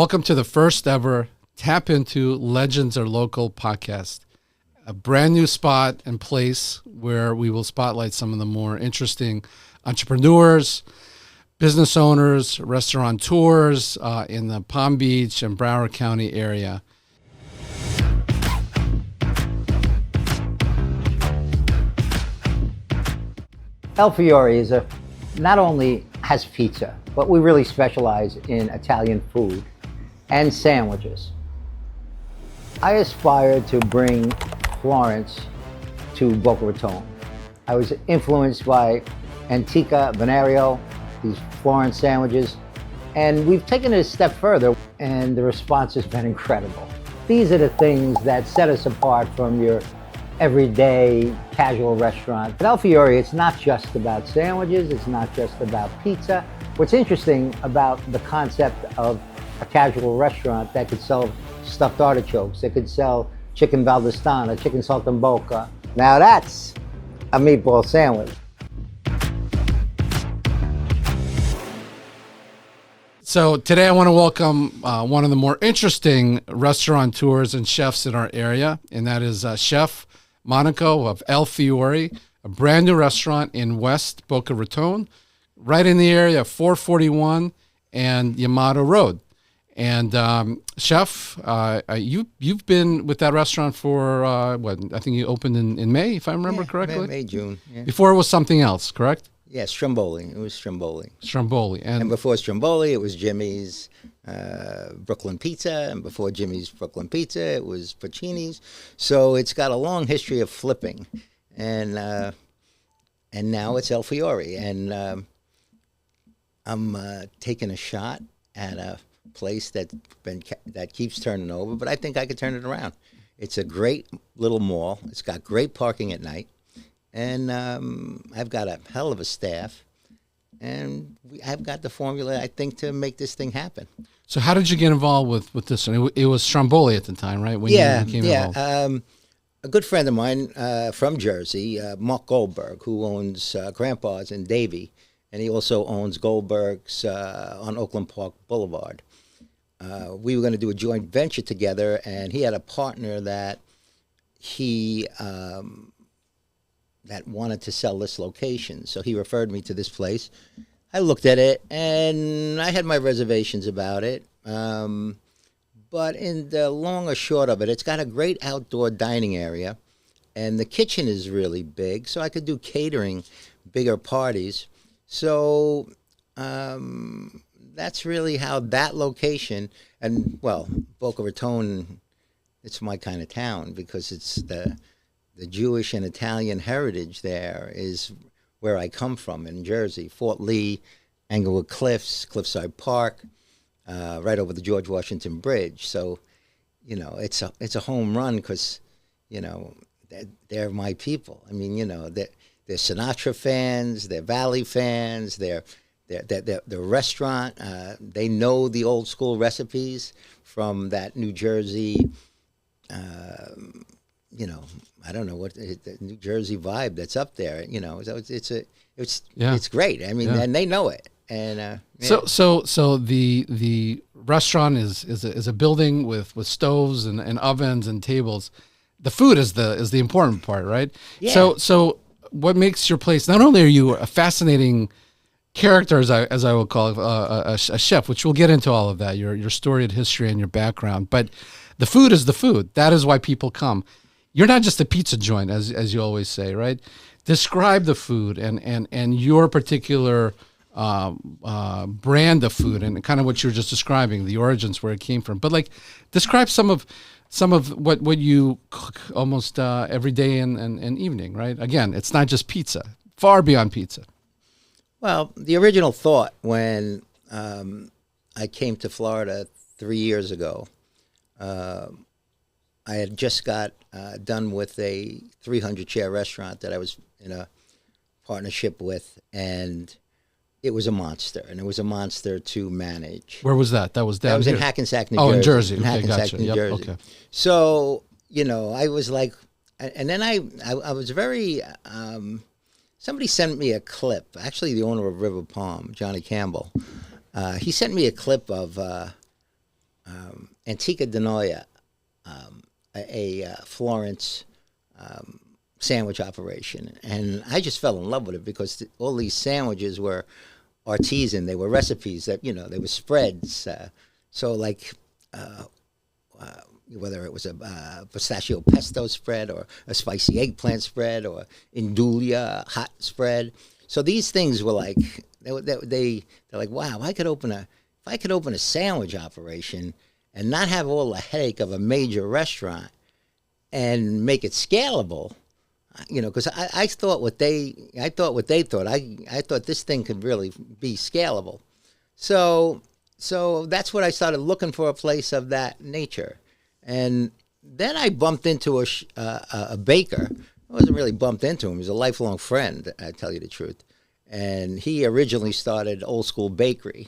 Welcome to the first ever Tap Into Legends Are Local podcast, a brand new spot and place where we will spotlight some of the more interesting entrepreneurs, business owners, restaurateurs in the Palm Beach and Broward County area. Il FIORE is not only has pizza, but we really specialize in Italian food and sandwiches. I aspire to bring Florence to Boca Raton. I was influenced by Antica Venerio, these Florence sandwiches, and we've taken it a step further, and the response has been incredible. These are the things that set us apart from your everyday casual restaurant. At Il FIORE, it's not just about sandwiches, it's not just about pizza. What's interesting about the concept of a casual restaurant that could sell stuffed artichokes, that could sell chicken valdostana, chicken saltimbocca. Now that's a meatball sandwich. So today I want to welcome one of the more interesting restaurateurs and chefs in our area, and that is Chef Monaco of Il FIORE, a brand new restaurant in West Boca Raton, right in the area of 441 and Yamato Road. And Chef, you've been with that restaurant for what? I think you opened in May, if I remember correctly. May, June. Yeah. Before it was something else, correct? Yeah, Stromboli. It was Stromboli. Stromboli. And before Stromboli, it was Jimmy's Brooklyn Pizza. And before Jimmy's Brooklyn Pizza, it was Puccini's. So it's got a long history of flipping. And now it's Il FIORE. And I'm taking a shot at a place that keeps turning over, but I think I could turn it around. It's a great little mall. It's got great parking at night. And I've got a hell of a staff, and I've got the formula, I think, to make this thing happen. So how did you get involved with this one? It was Stromboli at the time, right? When you came involved. A good friend of mine from Jersey, Mark Goldberg, who owns Grandpa's in Davie, and he also owns Goldberg's on Oakland Park Boulevard. We were going to do a joint venture together, and he had a partner that he... that wanted to sell this location. So he referred me to this place. I looked at it, and I had my reservations about it. But in the long or short of it, it's got a great outdoor dining area, and the kitchen is really big, so I could do catering, bigger parties. So that's really how that location, and, well, Boca Raton, it's my kind of town because it's the Jewish and Italian heritage there is where I come from in Jersey. Fort Lee, Englewood Cliffs, Cliffside Park, right over the George Washington Bridge. So, you know, it's a home run because, you know, they're my people. I mean, you know, they're Sinatra fans, they're Valley fans, they're the restaurant. They know the old school recipes from that New Jersey, you know, I don't know what the New Jersey vibe that's up there. You know, so it's great. I mean, and they know it. And so the restaurant is a building with stoves and ovens and tables. The food is the important part, right? Yeah. So what makes your place? Not only are you a fascinating character, as I will call it, a chef, which we'll get into all of that, your storied history and your background, but the food is the food. That is why people come. You're not just a pizza joint, as you always say, right? Describe the food and your particular brand of food and kind of what you were just describing, the origins, where it came from. But like, describe some of what you cook almost every day and evening, right? Again, it's not just pizza, far beyond pizza. Well, the original thought when I came to Florida 3 years ago, I had just got done with a 300-chair restaurant that I was in a partnership with, and it was a monster, and it was a monster to manage. Where was that? That was down in Hackensack, New Jersey. Oh, in Jersey. In okay, Hackensack, gotcha. New Jersey. Okay. So, you know, I was like, and then I was very, somebody sent me a clip, actually the owner of River Palm, Johnny Campbell. He sent me a clip of Antica di Noia, a Florence sandwich operation, and I just fell in love with it because all these sandwiches were artisan. They were recipes that they were spreads. So like whether it was a pistachio pesto spread or a spicy eggplant spread or Indulia hot spread. So these things were like they're like, wow, if I could open a sandwich operation and not have all the headache of a major restaurant and make it scalable, because I thought what they thought. I thought this thing could really be scalable. So that's what I started looking for, a place of that nature. And then I bumped into a baker. I wasn't really bumped into him. He was a lifelong friend, I tell you the truth. And he originally started Old School Bakery.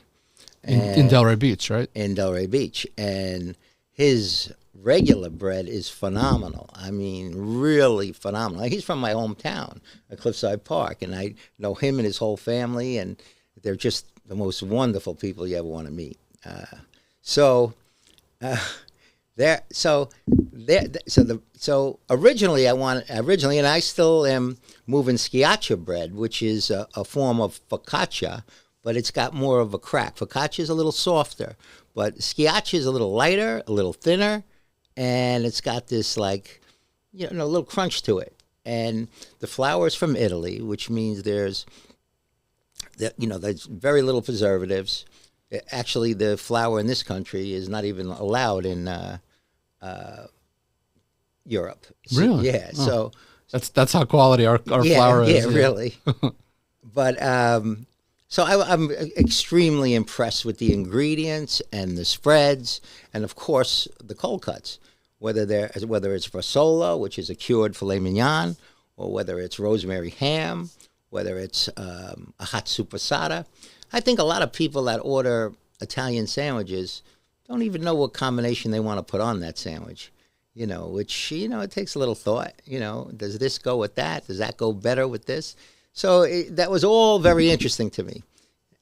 In Delray Beach, right? In Delray Beach. And his regular bread is phenomenal. I mean, really phenomenal. He's from my hometown, Cliffside Park, and I know him and his whole family, and they're just the most wonderful people you ever want to meet. So originally and I still am moving schiaccia bread, which is a form of focaccia, but it's got more of a crack. Focaccia is a little softer, but schiaccia is a little lighter, a little thinner, and it's got this a little crunch to it. And the flour is from Italy, which means there's very little preservatives. Actually, the flour in this country is not even allowed in Europe. Really? Yeah. Oh. So that's how quality our flour is. Yeah, really. But so I'm extremely impressed with the ingredients and the spreads, and of course the cold cuts. Whether it's bresaola, which is a cured filet mignon, or whether it's rosemary ham, whether it's a hot supersata. I think a lot of people that order Italian sandwiches don't even know what combination they want to put on that sandwich. Which it takes a little thought. Does this go with that? Does that go better with this? So that was all very interesting to me.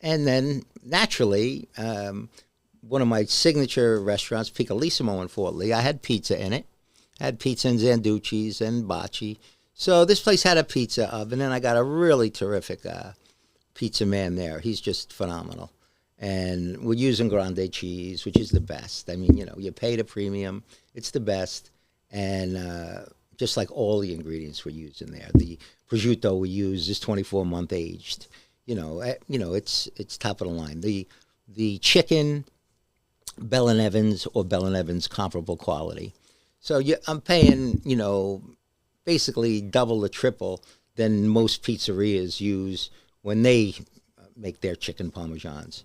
And then naturally, one of my signature restaurants, Piccolissimo in Fort Lee, I had pizza in it. I had pizza and Zanducci's and Bacci. So this place had a pizza oven, and I got a really terrific pizza man there. He's just phenomenal. And we're using grande cheese, which is the best. I mean, you pay the premium. It's the best. And just like all the ingredients were used in there. The prosciutto we use is 24-month aged. It's top of the line. The chicken, Bell & Evans or Bell & Evans comparable quality. So I'm paying, basically double or triple than most pizzerias use when they make their chicken parmesans.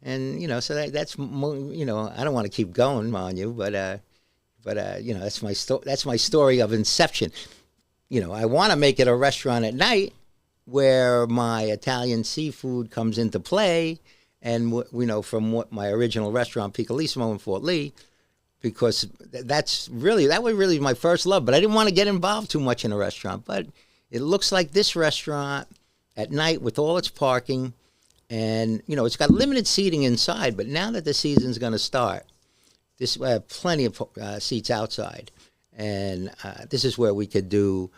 And, so that's, I don't want to keep going on you, but that's my story of inception. I want to make it a restaurant at night where my Italian seafood comes into play. And, from what my original restaurant, Piccolissimo in Fort Lee, because that was really my first love. But I didn't want to get involved too much in a restaurant. But it looks like this restaurant at night with all its parking, and, it's got limited seating inside. But now that the season's going to start, I have plenty of seats outside. And this is where we could do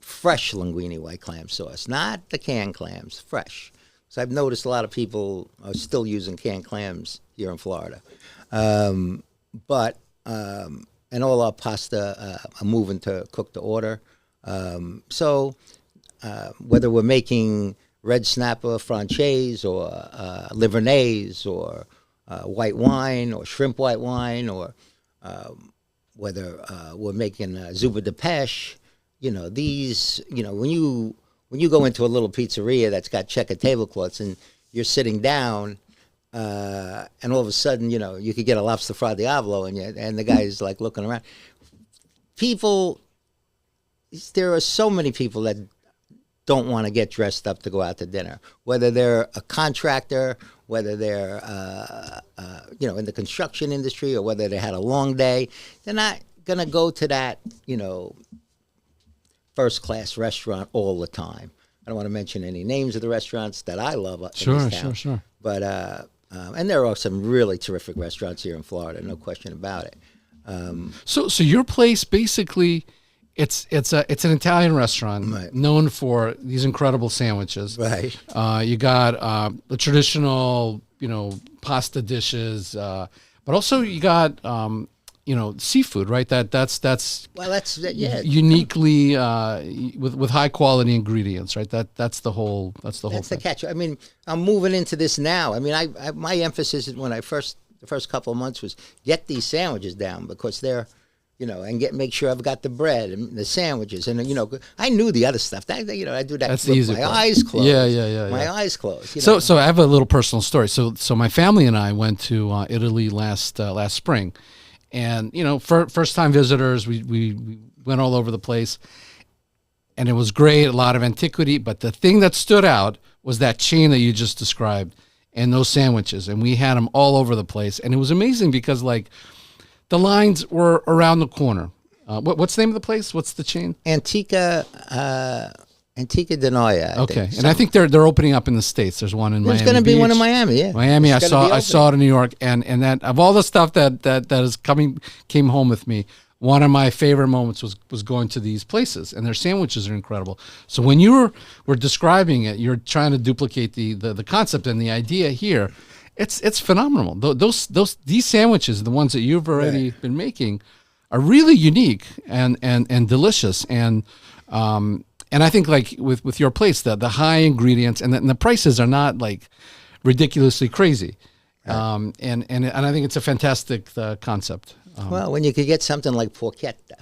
fresh linguine white clam sauce, not the canned clams, fresh. So I've noticed a lot of people are still using canned clams here in Florida. And all our pasta are moving to cook to order. So whether we're making red snapper francaise or livernaise or white wine or shrimp white wine, or whether we're making zuppa de pêche, when you go into a little pizzeria that's got checkered tablecloths and you're sitting down, and all of a sudden, you could get a lobster fra diavolo, and the guy's like looking around. There are so many people that don't want to get dressed up to go out to dinner, whether they're a contractor, whether they're, in the construction industry, or whether they had a long day. They're not going to go to that, first-class restaurant all the time. I don't want to mention any names of the restaurants that I love in this town. Sure. But And there are some really terrific restaurants here in Florida, no question about it. So your place basically, it's an Italian restaurant Right. known for these incredible sandwiches. Right. You got the traditional, pasta dishes, but also you got seafood, right? That's Well, yeah. uniquely with high quality ingredients, right? That's the whole That's thing. the catch. I mean, I'm moving into this now. I mean, my emphasis when the first couple of months was get these sandwiches down because they're, and make sure I've got the bread and the sandwiches, and I knew the other stuff. I do that That's the with easy my part. eyes closed. Yeah. My eyes closed. So I have a little personal story. So my family and I went to Italy last spring, and first time visitors. We went all over the place, and it was great. A lot of antiquity, but the thing that stood out was that chain that you just described, and those sandwiches, and we had them all over the place, and it was amazing because the lines were around the corner. What's the name of the place? What's the chain? Antica de Noia. Okay, and I think they're opening up in the States. There's one in Miami. There's going to be one in Beach. Miami. Yeah, Miami. It's I saw it in New York, and that of all the stuff that came home with me. One of my favorite moments was going to these places, and their sandwiches are incredible. So when you were describing it, you're trying to duplicate the concept and the idea here. It's phenomenal. These sandwiches, the ones that you've already been making, are really unique and delicious. And I think with your place, the high ingredients and the prices are not ridiculously crazy. And I think it's a fantastic concept. Well, when you could get something like porchetta,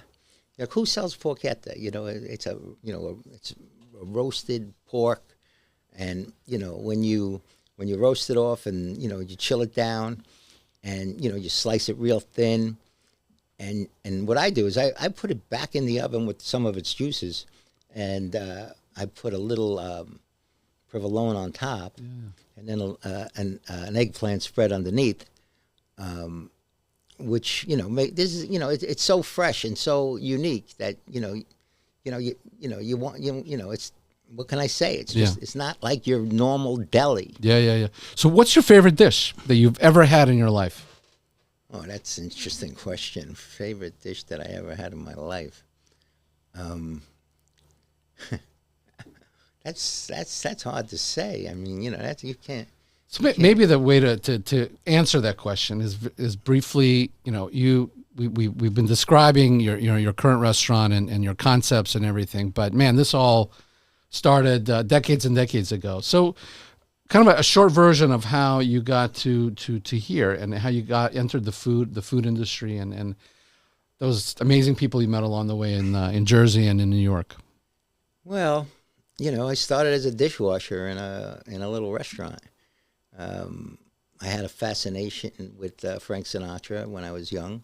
who sells porchetta? It's a roasted pork, and when you roast it off and you chill it down, and you slice it real thin, and what I do is I put it back in the oven with some of its juices, and I put a little provolone on top, and then an eggplant spread underneath. Which this is it's so fresh and so unique that you want it's, what can I say? It's just it's not like your normal deli. Yeah. So what's your favorite dish that you've ever had in your life? Oh, that's an interesting question. Favorite dish that I ever had in my life. That's hard to say. I mean, that's you can't. So maybe the way to answer that question is briefly, we've been describing your current restaurant and your concepts and everything, but man, this all started decades and decades ago. So kind of a short version of how you got to here and how you entered the food industry and those amazing people you met along the way in Jersey and in New York. Well, I started as a dishwasher in a little restaurant. I had a fascination with Frank Sinatra when I was young.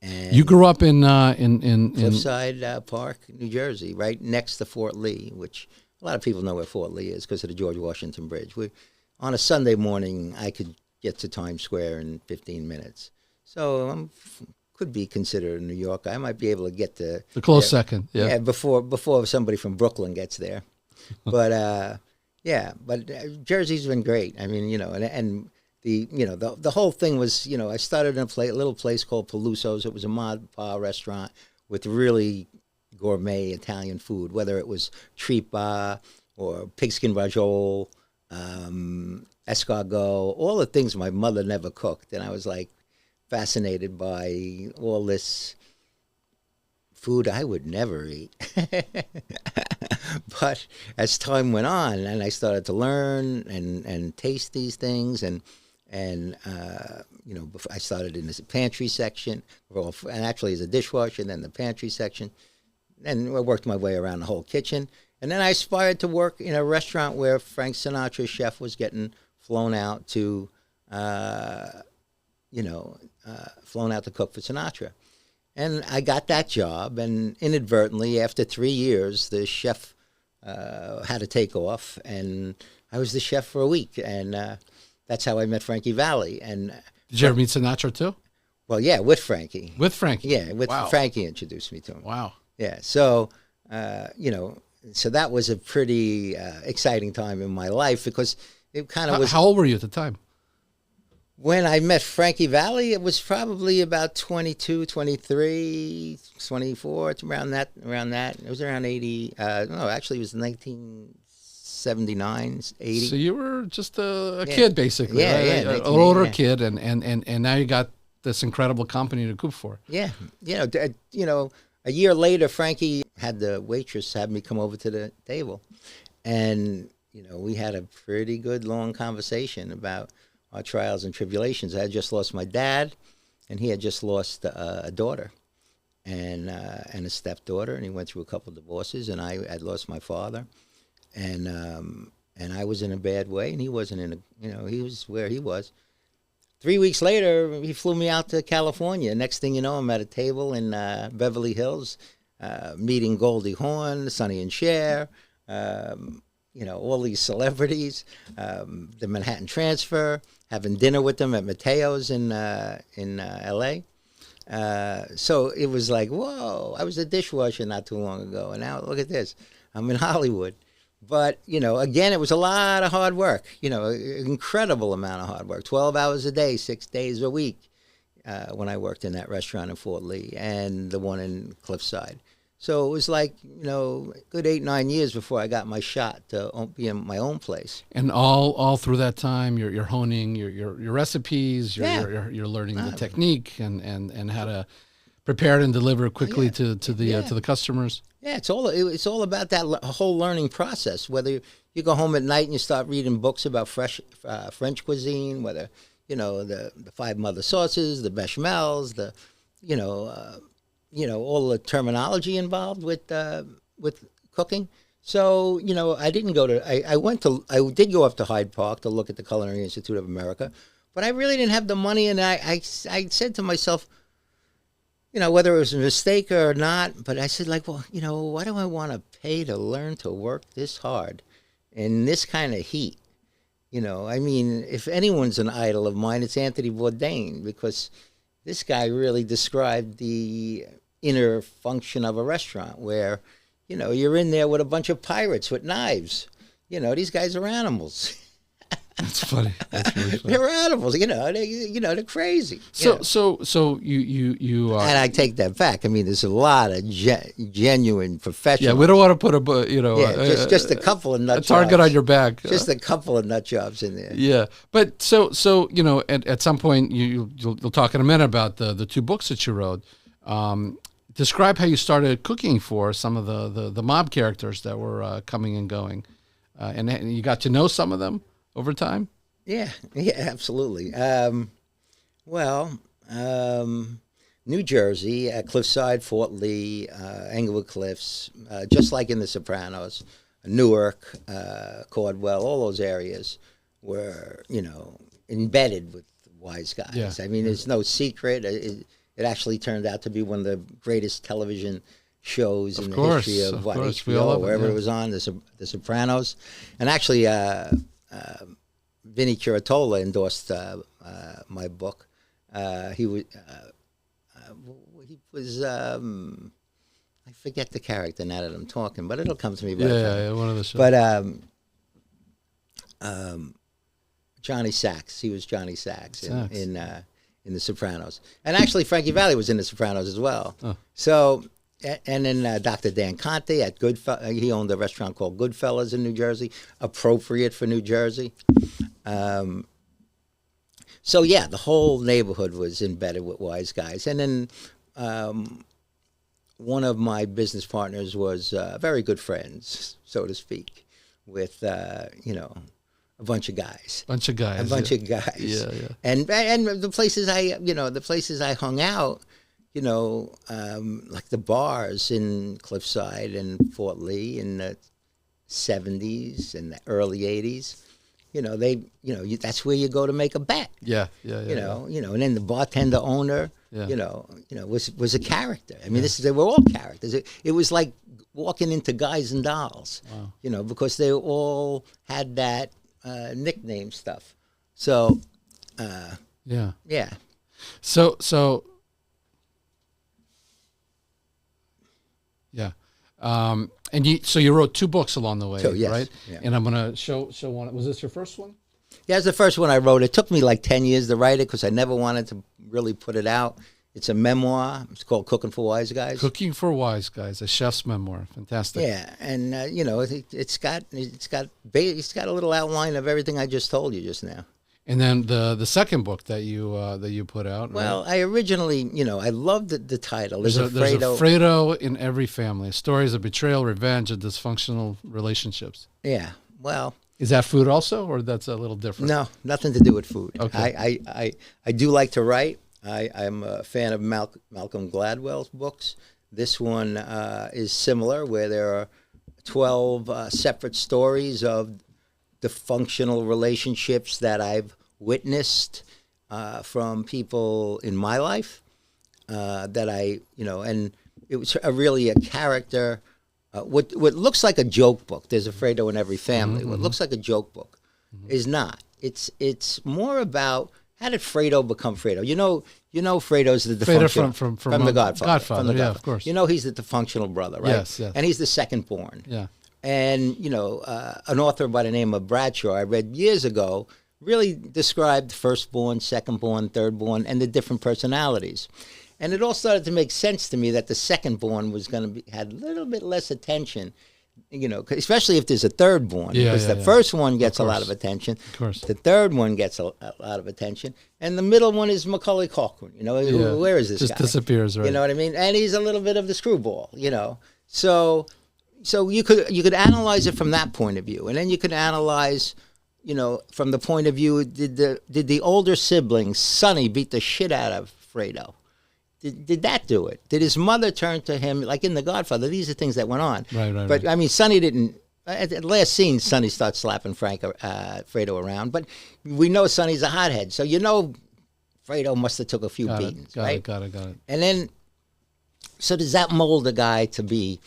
And you grew up in Cliffside Park, New Jersey, right next to Fort Lee, which a lot of people know where Fort Lee is because of the George Washington Bridge. On a Sunday morning, I could get to Times Square in 15 minutes. So I could be considered a New Yorker. I might be able to get to the close second. Yeah, before somebody from Brooklyn gets there. But Jersey's been great. I mean, and the whole thing was, I started in a little place called Peluso's. It was a mod pa restaurant with really gourmet Italian food, whether it was tripa or pigskin ravioli, escargot, all the things my mother never cooked. And I was fascinated by all this food I would never eat. But as time went on and I started to learn and taste these things and I started in the pantry section, and actually as a dishwasher, and then the pantry section, and I worked my way around the whole kitchen. And then I aspired to work in a restaurant where Frank Sinatra's chef was getting flown out to cook for Sinatra. And I got that job, and inadvertently, after 3 years, the chef had to take off, and I was the chef for a week, and that's how I met Frankie Valli. And did you ever meet Sinatra too? Well, yeah, with Frankie. With Frankie? Yeah, Wow. Frankie introduced me to him. Wow. Yeah, so, so that was a pretty exciting time in my life because it kind of was... How old were you at the time? When I met Frankie Valli, it was probably about 22, 23, 24, it's around that. It was around 80. No, actually, it was 1979, 80. So you were just a kid, basically, Yeah, right? yeah, An 1980, older yeah. kid, and now you got this incredible company to cook for. Yeah, a year later, Frankie had the waitress have me come over to the table, and we had a pretty good long conversation about our trials and tribulations. I had just lost my dad, and he had just lost a daughter, and a stepdaughter, and he went through a couple of divorces, and I had lost my father, and I was in a bad way, and he wasn't in a, he was where he was. 3 weeks later, he flew me out to California. Next thing you know, I'm at a table in Beverly Hills, meeting Goldie Hawn, Sonny and Cher, all these celebrities, the Manhattan Transfer, having dinner with them at Mateo's in L.A. So it was like, whoa, I was a dishwasher not too long ago, and now look at this. I'm in Hollywood. But, again, it was a lot of hard work, an incredible amount of hard work, 12 hours a day, 6 days a week when I worked in that restaurant in Fort Lee and the one in Cliffside. So it was like, good 8-9 years before I got my shot to be in my own place. And all through that time, you're honing your recipes, Yeah. you're learning the technique and how to prepare it and deliver quickly to the customers. Yeah, it's all about that whole learning process. Whether you go home at night and you start reading books about French cuisine, whether the five mother sauces, the bechamels, the all the terminology involved with cooking. So I didn't go to I did go up to Hyde Park to look at the Culinary Institute of America, but I really didn't have the money, and I said to myself, whether it was a mistake or not, but I said, like, well, why do I want to pay to learn to work this hard in this kind of heat? I mean, if anyone's an idol of mine, it's Anthony Bourdain, because this guy really described the inner function of a restaurant where, you're in there with a bunch of pirates with knives. These guys are animals. That's funny. That's really funny. They're animals, they're crazy. So you and I take that back. I mean, there's a lot of genuine professionals. yeah, we don't want to put just a couple of nut a target jobs. on your back. Just a couple of nut jobs in there. Yeah, but so at some point you'll talk in a minute about the two books that you wrote. Describe how you started cooking for some of the mob characters that were coming and going, and you got to know some of them over time? Yeah, absolutely. New Jersey, Cliffside, Fort Lee, Englewood Cliffs, just like in The Sopranos, Newark, Caldwell, all those areas were, embedded with wise guys. Yeah. I mean, there's no secret. It actually turned out to be one of the greatest television shows in the history of HBO, wherever it was on, The Sopranos. And actually, Vinnie Curatola endorsed my book. He was I forget the character now that I'm talking, but it'll come to me. Yeah, one of the shows. But Johnny Sachs, he was Johnny Sachs in The Sopranos, and actually Frankie Valli was in The Sopranos as well. Oh. So. And then Dr. Dan Conte at he owned a restaurant called Goodfellas in New Jersey, appropriate for New Jersey. So yeah, the whole neighborhood was embedded with wise guys. And then one of my business partners was very good friends, so to speak, with a bunch of guys. A bunch of guys. Yeah. And the places I hung out. Like the bars in Cliffside and Fort Lee in the 70s and the early 80s, that's where you go to make a bet. Yeah. And then the bartender owner, was a character. I mean, they were all characters. It was like walking into Guys and Dolls, wow. Because they all had that nickname stuff. So, yeah. So. Yeah, and you wrote two books along the way, yes. right? Yeah. And I'm gonna show one. Was this your first one? Yeah, it's the first one I wrote. It took me like 10 years to write it because I never wanted to really put it out. It's a memoir. It's called Cooking for Wise Guys. Cooking for Wise Guys, a chef's memoir. Fantastic. Yeah, and you know, it's got a little outline of everything I just told you just now. And then the second book that you put out. Well, right? I originally, you know, I loved the title. There's a Fredo in every family. Stories of betrayal, revenge, and dysfunctional relationships. Yeah. Well. Is that food also, or that's a little different? No, nothing to do with food. Okay. I do like to write. I'm a fan of Malcolm Gladwell's books. This one is similar, where there are 12 separate stories of dysfunctional relationships that I've witnessed from people in my life that I, you know, and it was really a character. What looks like a joke book, there's a Fredo in every family. What looks like a joke book is not. It's more about how did Fredo become Fredo. You know Fredo's the dysfunctional from the Godfather. Godfather, yeah, of course. You know he's the dysfunctional brother, right? Yes. And he's the second born. Yeah. And you know, an author by the name of Bradshaw I read years ago really described firstborn, secondborn, thirdborn, and the different personalities. And it all started to make sense to me that the second-born was going to had a little bit less attention, you know, especially if there's a third-born. Because the first one gets a lot of attention. Of course. The third one gets a lot of attention. And the middle one is Macaulay Culkin. You know, where is this guy? Just disappears, right? You know what I mean? And he's a little bit of the screwball, you know. So you could analyze it from that point of view. And then you could analyze, you know, from the point of view, did the older siblings, Sonny, beat the shit out of Fredo? Did that do it? Did his mother turn to him, like in The Godfather? These are things that went on. Right. But, I mean, Sonny didn't... At the last scene, Sonny starts slapping Fredo around. But we know Sonny's a hothead. So you know Fredo must have took a few beatings, right? Got it. And then... So does that mold a guy to be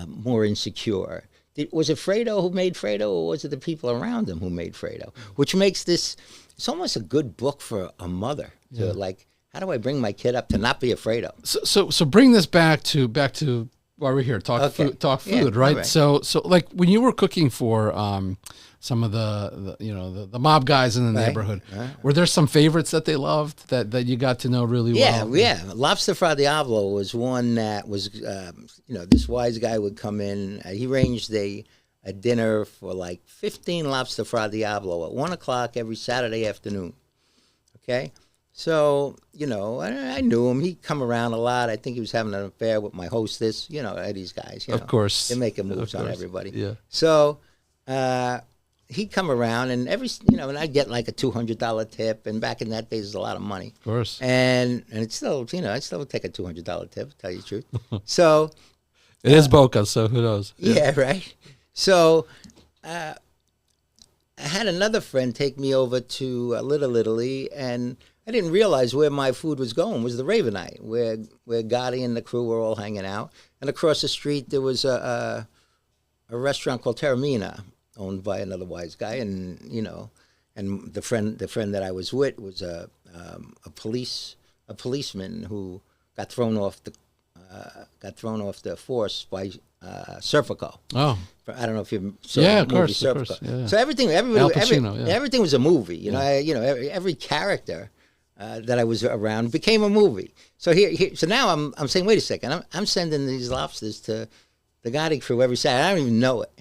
more insecure? Was it Fredo who made Fredo, or was it the people around him who made Fredo? Which makes this... It's almost a good book for a mother to, like... How do I bring my kid up to not be afraid of? So bring this back to why we're here. Talk food, right? Right? So like when you were cooking for some of the mob guys in the neighborhood, were there some favorites that they loved that you got to know really well? Yeah. Lobster fra Diavolo was one that was this wise guy would come in. He arranged a dinner for like 15 lobster fra Diavolo at 1:00 every Saturday afternoon. Okay. So, you know, I knew him. He'd come around a lot. I think he was having an affair with my hostess. You know, these guys. You know, of course. They're making moves on everybody. Yeah. So he'd come around, and and I'd get like a $200 tip. And back in that days, it was a lot of money. Of course. And it's still, I'd still take a $200 tip, to tell you the truth. So. It is Boca, so who knows? Yeah, right. So I had another friend take me over to Little Italy, and I didn't realize where my food was going was the Ravenite, where Gotti and the crew were all hanging out. And across the street there was a restaurant called Terramina, owned by another wise guy, and and the friend that I was with was a policeman who got thrown off the force by Serpico. Oh. I don't know if you saw of the movie course, Serpico. Of course, yeah. So everything was a movie. You know, every character that I was around became a movie. So so now I'm saying, wait a second, I'm sending these lobsters to the Gotti crew every Saturday. I don't even know it,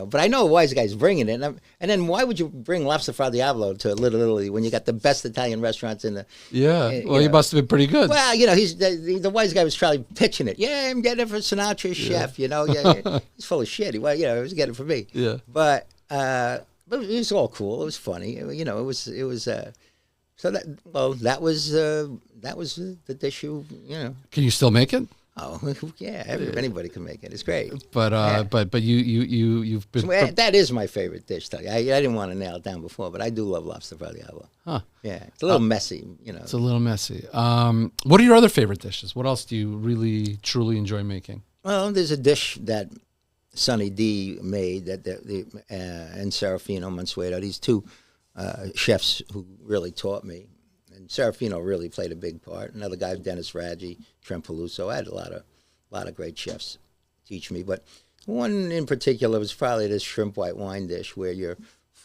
but I know a wise guy's bringing it. And then why would you bring lobster fra Diavolo to Little Italy when you got the best Italian restaurants in the? Yeah, well, he must have been pretty good. Well, he's the wise guy was probably pitching it. Yeah, I'm getting it for Sinatra's chef. Yeah, he's full of shit. He was getting it for me. Yeah, but it was all cool. It was funny. It was. So that was the dish. Can you still make it? Oh yeah, anybody can make it. It's great. But but you've been. So, that is my favorite dish. I didn't want to nail it down before, but I do love lobster fra Diavolo. Huh? Yeah, it's a little messy. It's a little messy. What are your other favorite dishes? What else do you really truly enjoy making? Well, there's a dish that Sonny D made and Serafino Mansueto. These two chefs who really taught me. And Serafino really played a big part. Another guy, Dennis Raggi, Trent Peluso. I had a lot of great chefs teach me. But one in particular was probably this shrimp white wine dish where you're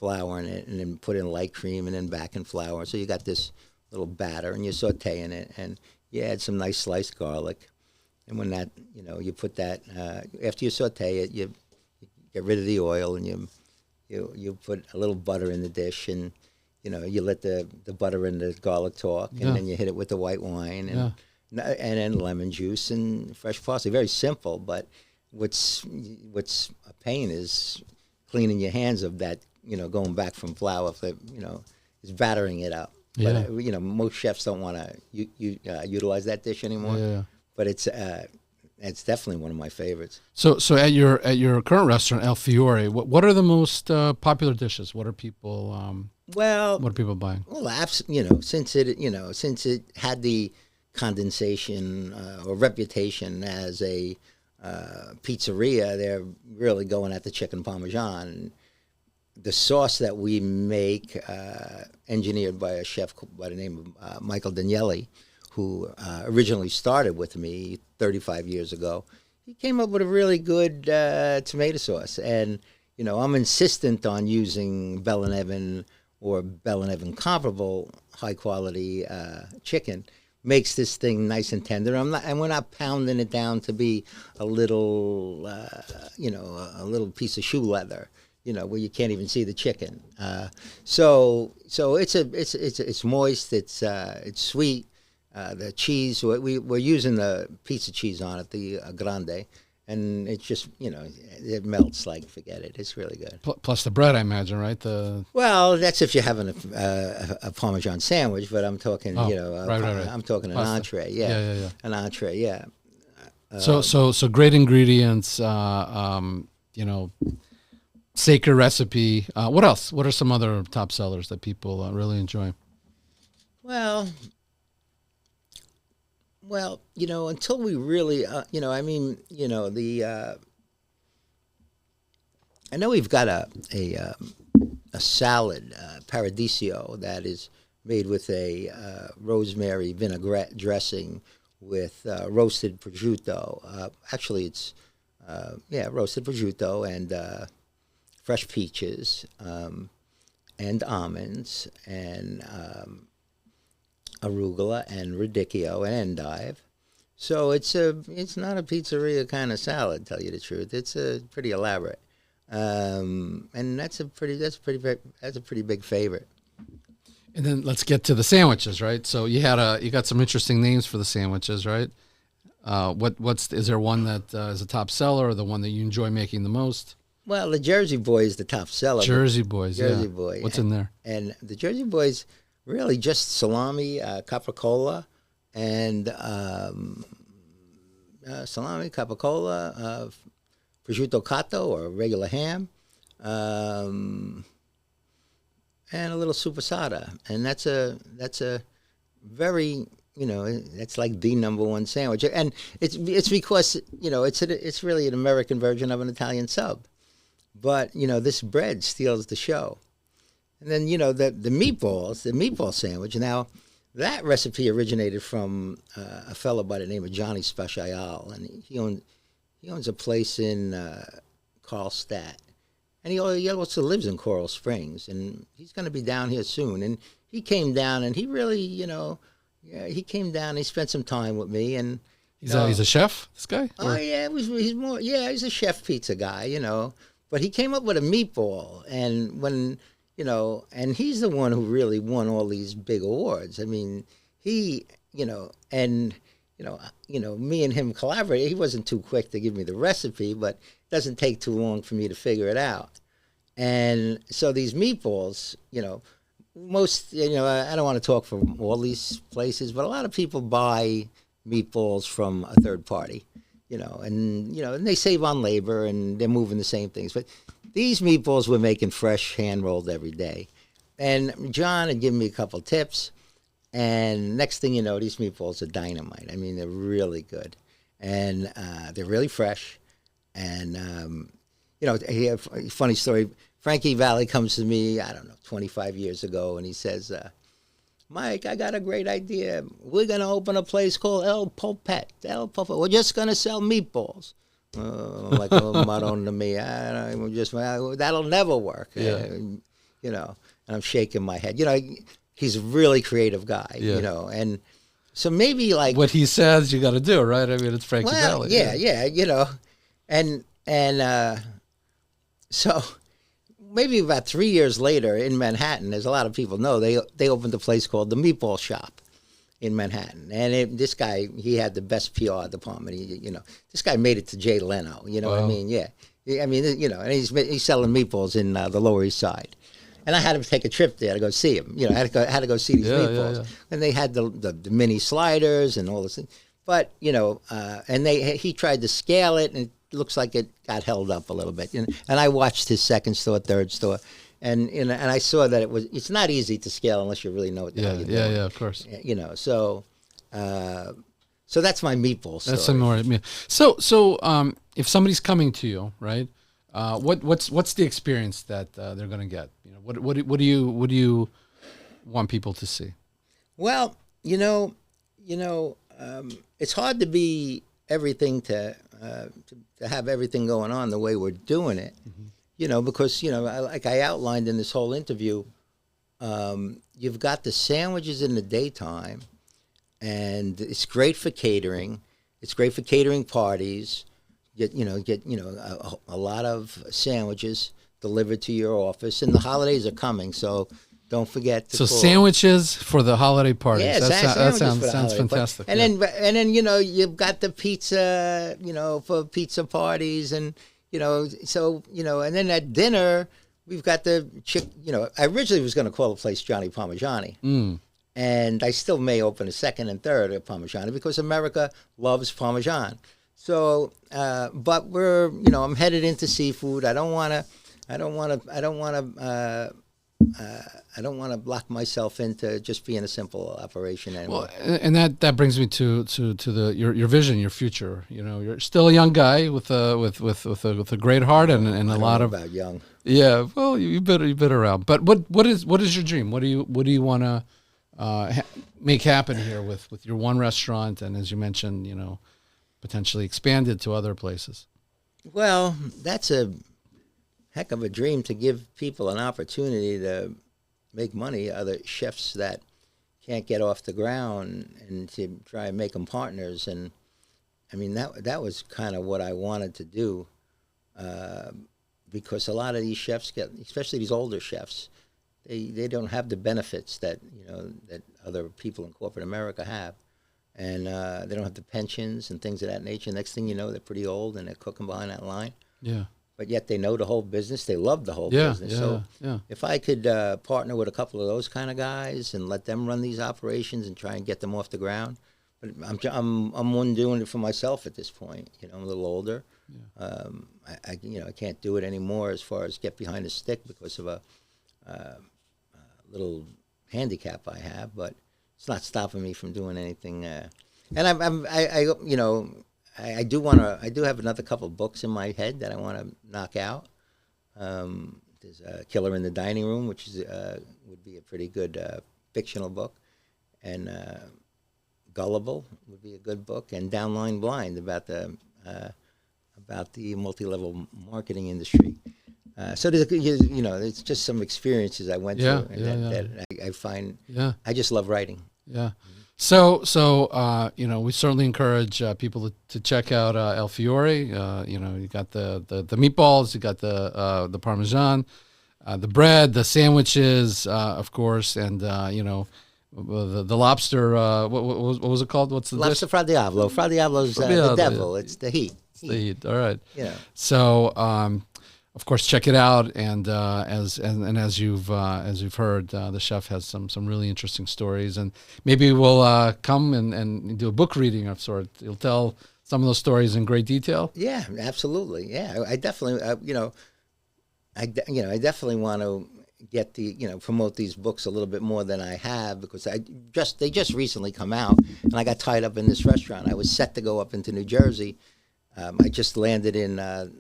flour in it, and then put in light cream, and then back in flour. So you got this little batter, and you're sauteing it, and you add some nice sliced garlic. And when that, you put that, after you saute it, you get rid of the oil, and you put a little butter in the dish, and you let the butter and the garlic talk, and then you hit it with the white wine, and then lemon juice and fresh parsley. Very simple, but what's a pain is cleaning your hands of that, going back from flour, is battering it up. Yeah. But, most chefs don't want to utilize that dish anymore. Yeah. But it's definitely one of my favorites. So at your current restaurant, El Fiore, what are the most popular dishes? What are people what are people buying? Well, since it had the condensation or reputation as a pizzeria, they're really going at the chicken parmesan. The sauce that we make, engineered by a chef by the name of Michael Danielli, who originally started with me 35 years ago. He came up with a really good tomato sauce. And, I'm insistent on using Bell & Evan or Bell & Evan comparable high-quality chicken. Makes this thing nice and tender. And we're not pounding it down to be a little, a little piece of shoe leather, where you can't even see the chicken. So it's moist. It's sweet. The cheese, we're using the pizza cheese on it, the Grande, and it's just, it melts like forget it. It's really good. Plus the bread, I imagine, right? Well, that's if you're having a Parmesan sandwich, but I'm talking, right. I'm talking an entree, Yeah. An entree, yeah. So great ingredients, sacred recipe. What else? What are some other top sellers that people really enjoy? Well, until we really, I know we've got a salad, Paradiso, that is made with a rosemary vinaigrette dressing with roasted prosciutto. Actually, it's, roasted prosciutto and fresh peaches and almonds and arugula and radicchio and endive. So it's not a pizzeria kind of salad, tell you the truth. It's pretty elaborate, and that's a pretty big favorite. And then let's get to the sandwiches, right? So you got some interesting names for the sandwiches, right? Is there one that is a top seller, or the one that you enjoy making the most? Well, the Jersey Boy is the top seller. Jersey Boy. What's in there? And the Jersey Boys. Really, just salami, capicola, and prosciutto cotto or regular ham, and a little supersada. And that's a very, that's like the number one sandwich. And it's because it's really an American version of an Italian sub, but this bread steals the show. And then, the meatball sandwich. Now, that recipe originated from a fellow by the name of Johnny Special, and he owns a place in Karlstadt, and he also lives in Coral Springs, and he's going to be down here soon. And he came down, and he really, he came down. He spent some time with me, and he's a chef. This guy? Oh yeah, he's a chef pizza guy, But he came up with a meatball, and when. And he's the one who really won all these big awards. I mean, me and him collaborated. He wasn't too quick to give me the recipe, but it doesn't take too long for me to figure it out. And so these meatballs, most, I don't want to talk for all these places, but a lot of people buy meatballs from a third party, and they save on labor and they're moving the same things. But these meatballs we're making fresh, hand-rolled every day. And John had given me a couple tips, and next thing you know, these meatballs are dynamite. I mean, they're really good, and they're really fresh. And, a funny story, Frankie Valli comes to me, 25 years ago, and he says, Mike, I got a great idea. We're going to open a place called El Pulpet. We're just going to sell meatballs. I'm like, Madonna mia, that'll never work. Yeah. you know, and I'm shaking my head. You know, he's a really creative guy, Yeah. you know, and so maybe like what he says, you got to do, right? I mean, it's Frankie Valli. yeah, you know, and so maybe about 3 years later in Manhattan, as a lot of people know, they opened a place called the Meatball Shop in Manhattan, and this guy, he had the best PR department. You know, this guy made it to Jay Leno. You know what I mean? Yeah, I mean, you know, and he's selling meatballs in the Lower East Side. And I had to take a trip there to go see him. You know, I had to go see these meatballs. Yeah. And they had the mini sliders and all this thing. But, you know, and he tried to scale it, and it looks like it got held up a little bit. You know? And I watched his second store, third store, and I saw that it's not easy to scale unless you really know what the hell you're doing. Yeah, of course. You know, so that's my meatball story. That's some more. So if somebody's coming to you, right? What's the experience that they're going to get? You know, what do you want people to see? Well, you know, it's hard to be everything to have everything going on the way we're doing it. Mm-hmm. You know, because like I outlined in this whole interview, you've got the sandwiches in the daytime, and it's great for catering. It's great for catering parties. Get a lot of sandwiches delivered to your office, and the holidays are coming, so don't forget to call. Sandwiches for the holiday parties. Yeah, that sounds fantastic. And then you know, you've got the pizza, you know, for pizza parties, and you know, so you know, and then at dinner we've got the you know, I originally was going to call the place Johnny Parmigiani. And I still may open a second and third at Parmigiani because America loves Parmesan. So, but I'm headed into seafood. I don't want to lock myself into just being a simple operation anymore. Well, and that brings me to your vision, your future. You know, you're still a young guy with a great heart and a lot of about young. Yeah, well, you've been around. But what is your dream? What do you want to make happen here with your one restaurant, and as you mentioned, you know, potentially expand it to other places? Well, that's a heck of a dream, to give people an opportunity to make money, other chefs that can't get off the ground, and to try and make them partners. And I mean, that was kind of what I wanted to do, because a lot of these chefs especially these older chefs, they don't have the benefits that that other people in corporate America have. And they don't have the pensions and things of that nature. Next thing you know, they're pretty old and they're cooking behind that line. Yeah. But yet they know the whole business. They love the whole business. So if I could partner with a couple of those kind of guys and let them run these operations and try and get them off the ground. But I'm one doing it for myself at this point. You know, I'm a little older. Yeah. I can't do it anymore as far as get behind a stick because of a little handicap I have. But it's not stopping me from doing anything. And I do have another couple of books in my head that I want to knock out. There's a Killer in the Dining Room, which is would be a pretty good fictional book, and Gullible would be a good book, and Downline Blind about the multi-level marketing industry. So there's it's just some experiences I went through that I find. Yeah. I just love writing. Yeah. So we certainly encourage people to check out Il Fiore. You got the meatballs, you got the Parmesan, the bread, the sandwiches, of course, and the lobster. What was it called? What's the lobster dish? Fra Diavolo? Fra Diavolo's the devil. It's the heat. It's the heat. All right. Yeah. So. Of course, check it out, and as you've heard, the chef has some really interesting stories, and maybe we'll come and do a book reading of sorts. You'll tell some of those stories in great detail. Yeah, absolutely. Yeah, I definitely, I definitely want to get promote these books a little bit more than I have, because they just recently come out, and I got tied up in this restaurant. I was set to go up into New Jersey. I just landed in a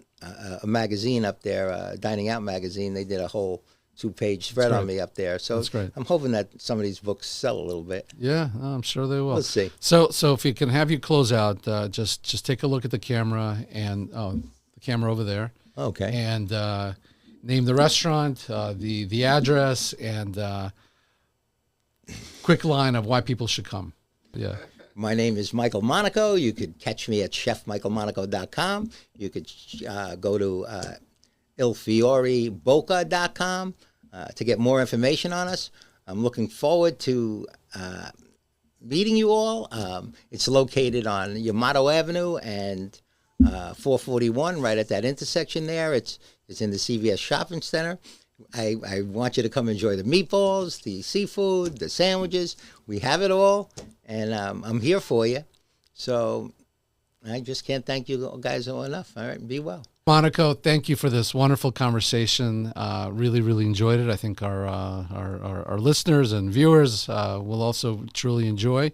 magazine up there, a Dining Out magazine. They did a whole 2-page spread on me up there. So I'm hoping that some of these books sell a little bit. Yeah, I'm sure they will. Let's see. So if you can have you close out, just take a look at the camera, and the camera over there. Okay. And name the restaurant, the address, and quick line of why people should come. Yeah. My name is Michael Monaco. You could catch me at chefmichaelmonaco.com. You could go to ilfioreboca.com to get more information on us. I'm looking forward to meeting you all. It's located on Yamato Avenue and 441, right at that intersection there. It's in the CVS Shopping Center. I want you to come enjoy the meatballs, the seafood, the sandwiches. We have it all, and I'm here for you. So I just can't thank you guys all enough. All right, be well. Monaco, thank you for this wonderful conversation. Really, really enjoyed it. I think our listeners and viewers will also truly enjoy.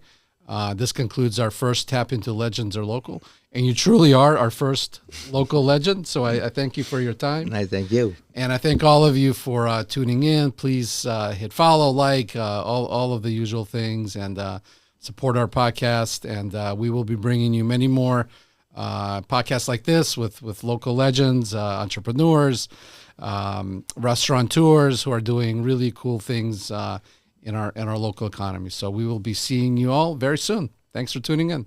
This concludes our first Tap Into Legends Are Local, and you truly are our first local legend. So I thank you for your time. I thank you. And I thank all of you for tuning in. Please hit follow, like, all of the usual things, and support our podcast. And we will be bringing you many more podcasts like this with local legends, entrepreneurs, restaurateurs who are doing really cool things in our local economy. So we will be seeing you all very soon. Thanks for tuning in.